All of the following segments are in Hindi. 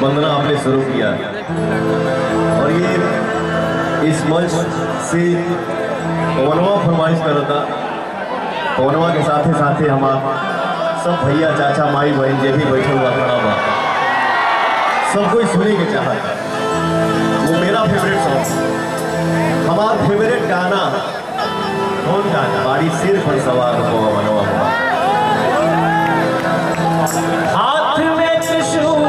वंदना आपने शुरू किया और ये इस मंच से पवनवा फरमाइश करता। पवनवा के साथे साथे हमारा सब भैया चाचा माई बहन जे भी बैठे हुआ खड़ा हुआ सब कोई सुने के चाहता। वो मेरा फेवरेट सॉन्ग, हमारा फेवरेट गाना कौन गाना? बाड़ी सिर पर सवार पवनवा हाथ में त्रिशूल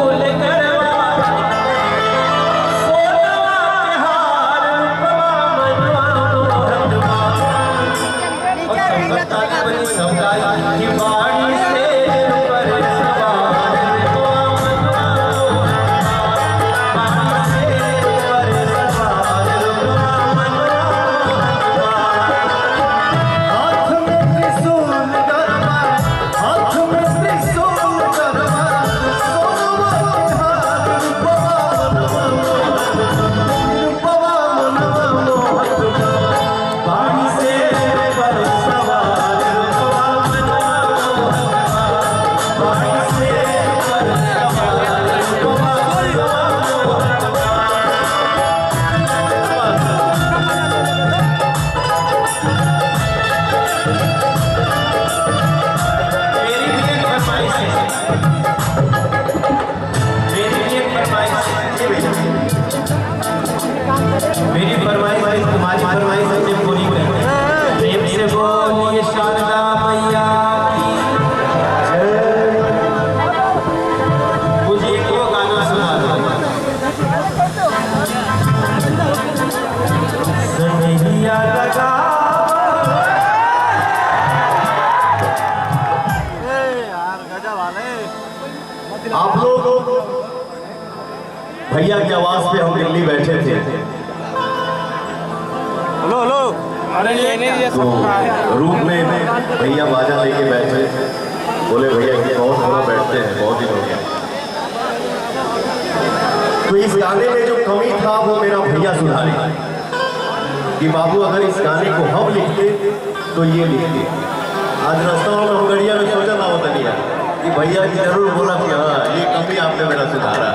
मेरी फरमाइश तुम्हारी फरमाइश से पूरी करें। प्रेम से बोलिए शारदा मैया मुझे एक वो गाना सुना दो। सनहिया लगा आप लोग भैया की आवाज पे हम दिल्ली बैठे थे। हेलो हेलो, अरे तो रूप में भैया बाजा लेके बैठे, बोले भैया कि बहुत थोड़ा बैठते हैं, बहुत दिन हो गया। तो इस गाने में जो कमी था वो मेरा भैया सुधारे कि बाबू अगर इस गाने को हम लिखते तो ये लिखते। आज रास्ता में हम गड़िया में सोचा था होता नहीं कि भैया जी जरूर बोला कि हाँ ये कमी आपने मेरा सुधारा।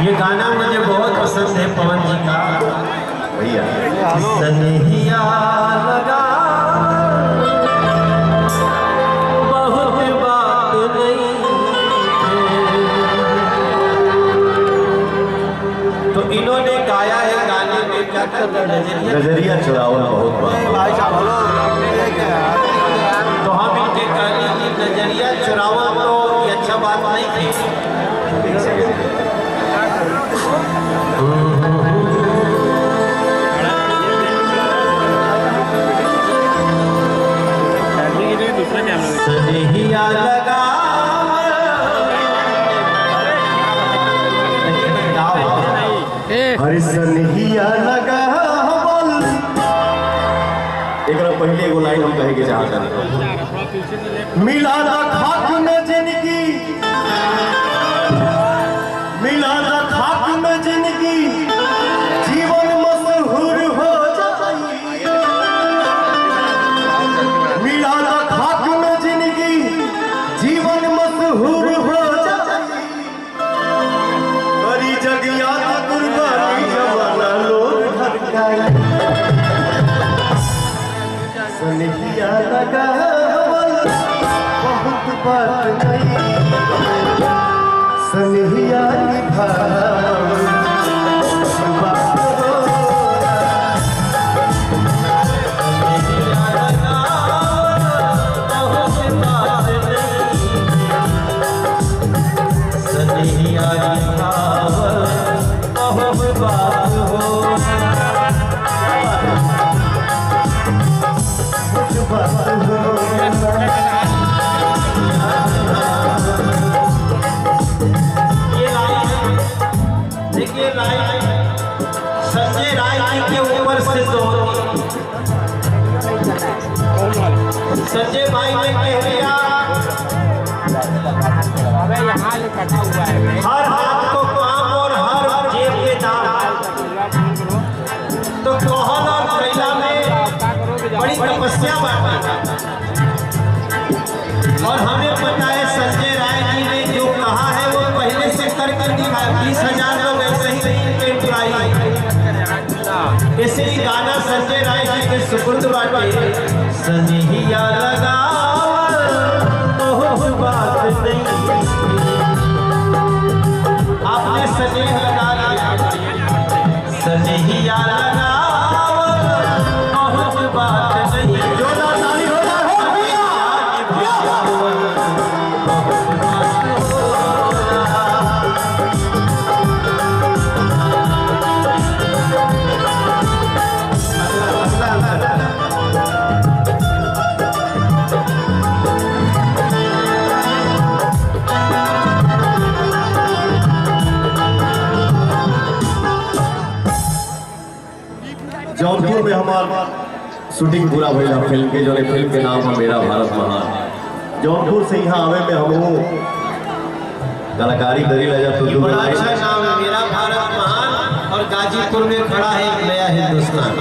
ये गाना मुझे बहुत पसंद है पवन जी का। भैया सनहिया लगा बहुत बात नहीं तो इन्होंने गाया है गाने में क्या करना नजरिया चुरावल बहुत बात। तो हम इनके गाने की नजरिया चुरावल तो ये अच्छा बात नहीं थी। सनहिया लगा हरि सनहिया लगा एक पहले एगो लाइन हम कहे के चाहता नहीं। मिला खाक में जिंदगी, मिला खाक में जिंदगी, जीवन मशहूर हो जाए। मिला खाक में जिंदगी, जीवन मशहूर हो जाए। बड़ी जगिया कुर्बानी जमाना लोग धड़काए। सनहिया लगा बहुत बात नहीं, सनहिया निभा संजय राय जी के ऊपर से तो संजय भाई ने कह दिया हर हाथ को काम और हर जेब के दाम। तो कोहल और कैला में बड़ी तपस्या बात और हमें पता है सनिहिया लगावल बहुत बात नहीं। आपने स्नेह लगा लिया, सनिहिया लगावल बहुत बात नहीं। जोरदार ताली हो जाए। जौनपुर में हमार शूटिंग पूरा भइल फिल्म के, जो फिल्म के नाम है मेरा भारत महान। जौनपुर से यहाँ आवे में हम कलाकारी करी लगा तो बड़ा अच्छा नाम है, मेरा भारत महान। और गाजीपुर में खड़ा है एक नया हिंदुस्तान।